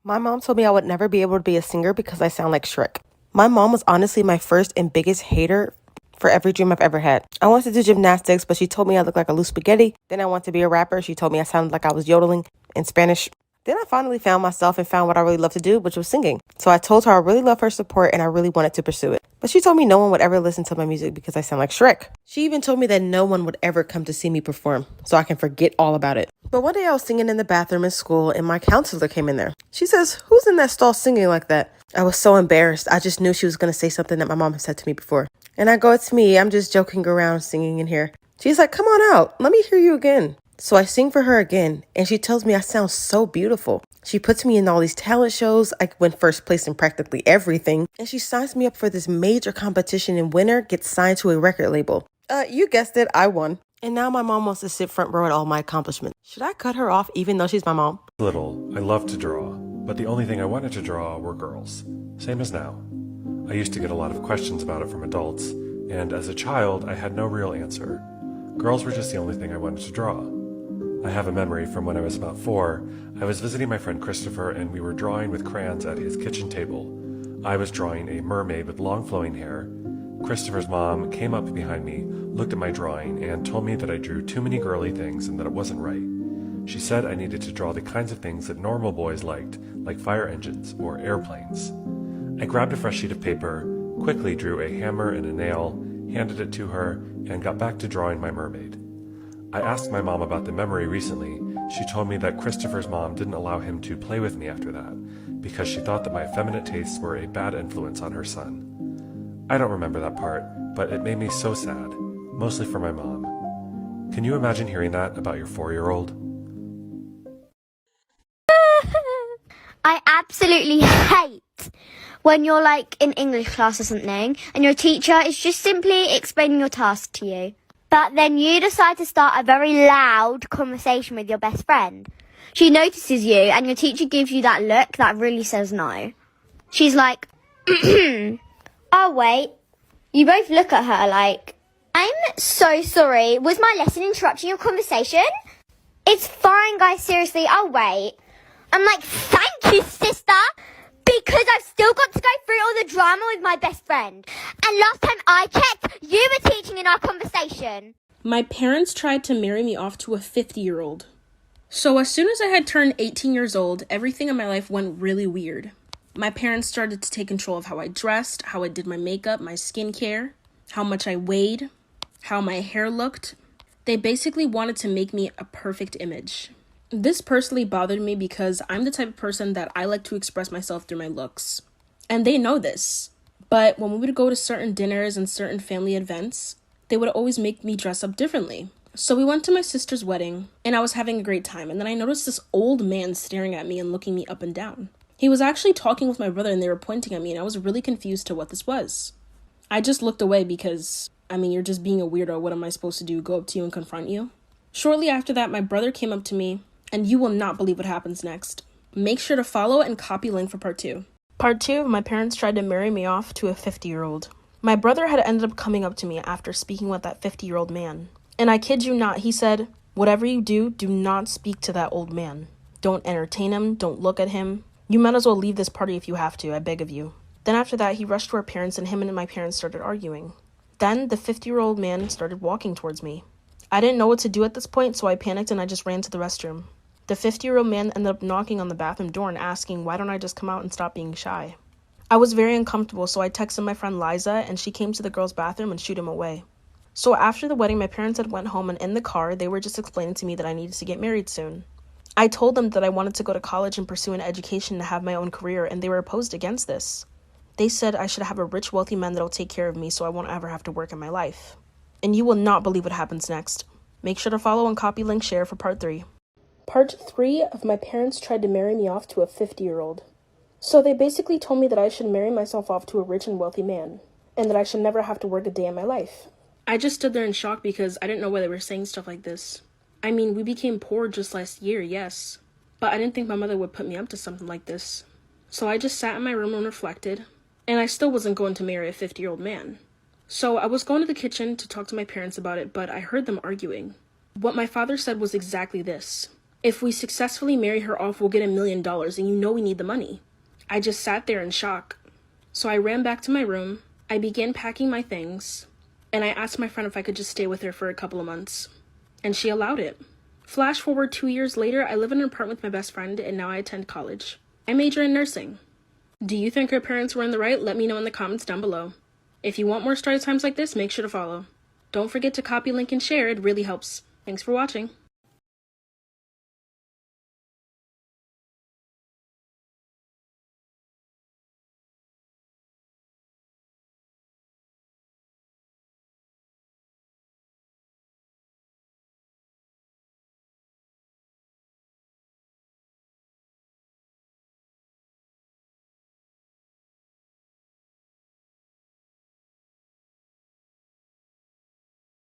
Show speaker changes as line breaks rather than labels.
My mom told me I would never be able to be a singer because I sound like Shrek. My mom was honestly my first and biggest hater for every dream I've ever had. I wanted to do gymnastics, but she told me I looked like a loose spaghetti. Then I wanted to be a rapper. She told me I sounded like I was yodeling in Spanish. Then I finally found myself and found what I really love to do, which was singing. So I told her I really love her support and I really wanted to pursue it. But she told me no one would ever listen to my music because I sound like Shrek. She even told me that no one would ever come to see me perform, so I can forget all about it. But one day I was singing in the bathroom in school and my counselor came in there. She says, "Who's in that stall singing like that?" I was so embarrassed. I just knew she was going to say something that my mom had said to me before. And I go, "It's me. I'm just joking around singing in here." She's like, "Come on out. Let me hear you again." So I sing for her again, and she tells me I sound so beautiful. She puts me in all these talent shows. I win first place in practically everything. And she signs me up for this major competition, and winner gets signed to a record label. You guessed it, I won. And now my mom wants to sit front row at all my accomplishments. Should I cut her off even though she's my mom?
Little, I loved to draw, but the only thing I wanted to draw were girls. Same as now. I used to get a lot of questions about it from adults, and as a child, I had no real answer. Girls were just the only thing I wanted to draw. I have a memory from when I was about 4. I was visiting my friend Christopher and we were drawing with crayons at his kitchen table. I was drawing a mermaid with long flowing hair. Christopher's mom came up behind me, looked at my drawing, and told me that I drew too many girly things and that it wasn't right. She said I needed to draw the kinds of things that normal boys liked, like fire engines or airplanes. I grabbed a fresh sheet of paper, quickly drew a hammer and a nail, handed it to her, and got back to drawing my mermaid. I asked my mom about the memory recently. She told me that Christopher's mom didn't allow him to play with me after that, because she thought that my effeminate tastes were a bad influence on her son. I don't remember that part, but it made me so sad, mostly for my mom. Can you imagine hearing that about your 4-year-old?
I absolutely hate when you're like in English class or something and your teacher is just simply explaining your task to you. But then you decide to start a very loud conversation with your best friend. She notices you and your teacher gives you that look that really says no. She's like, "Oh wait." You both look at her like, "I'm so sorry. Was my lesson interrupting your conversation?" "It's fine, guys. Seriously, I'll wait." I'm like, "Thank you, sister. Because I've still got to go through all the drama with my best friend. And last time I checked, you were teaching in our conversation."
My parents tried to marry me off to a 50-year-old. So as soon as I had turned 18 years old, everything in my life went really weird. My parents started to take control of how I dressed, how I did my makeup, my skincare, how much I weighed, how my hair looked. They basically wanted to make me a perfect image. This personally bothered me because I'm the type of person that I like to express myself through my looks. And they know this. But when we would go to certain dinners and certain family events, they would always make me dress up differently. So we went to my sister's wedding, and I was having a great time. And then I noticed this old man staring at me and looking me up and down. He was actually talking with my brother, and they were pointing at me, and I was really confused to what this was. I just looked away because, you're just being a weirdo. What am I supposed to do? Go up to you and confront you? Shortly after that, my brother came up to me, and you will not believe what happens next. Make sure to follow and copy link for part 2. Part 2, my parents tried to marry me off to a 50-year-old. My brother had ended up coming up to me after speaking with that 50-year-old man. And I kid you not, he said, "Whatever you do, do not speak to that old man. Don't entertain him, don't look at him. You might as well leave this party if you have to, I beg of you." Then after that, he rushed to our parents and him and my parents started arguing. Then the 50-year-old man started walking towards me. I didn't know what to do at this point, so I panicked and I just ran to the restroom. The 50-year-old man ended up knocking on the bathroom door and asking, why don't I just come out and stop being shy? I was very uncomfortable, so I texted my friend Liza, and she came to the girl's bathroom and shooed him away. So after the wedding, my parents had went home, and in the car, they were just explaining to me that I needed to get married soon. I told them that I wanted to go to college and pursue an education to have my own career, and they were opposed against this. They said I should have a rich, wealthy man that'll take care of me so I won't ever have to work in my life. And you will not believe what happens next. Make sure to follow and copy link share for part 3. Part 3 of my parents tried to marry me off to a 50-year-old. So they basically told me that I should marry myself off to a rich and wealthy man, and that I should never have to work a day in my life. I just stood there in shock because I didn't know why they were saying stuff like this. We became poor just last year, yes, but I didn't think my mother would put me up to something like this. So I just sat in my room and reflected, and I still wasn't going to marry a 50-year-old man. So I was going to the kitchen to talk to my parents about it, but I heard them arguing. What my father said was exactly this. If we successfully marry her off, we'll get $1 million, and you know we need the money. I just sat there in shock. So I ran back to my room, I began packing my things, and I asked my friend if I could just stay with her for a couple of months. And she allowed it. Flash forward 2 years later, I live in an apartment with my best friend, and now I attend college. I major in nursing. Do you think her parents were in the right? Let me know in the comments down below. If you want more story times like this, make sure to follow. Don't forget to copy, link, and share. It really helps. Thanks for watching.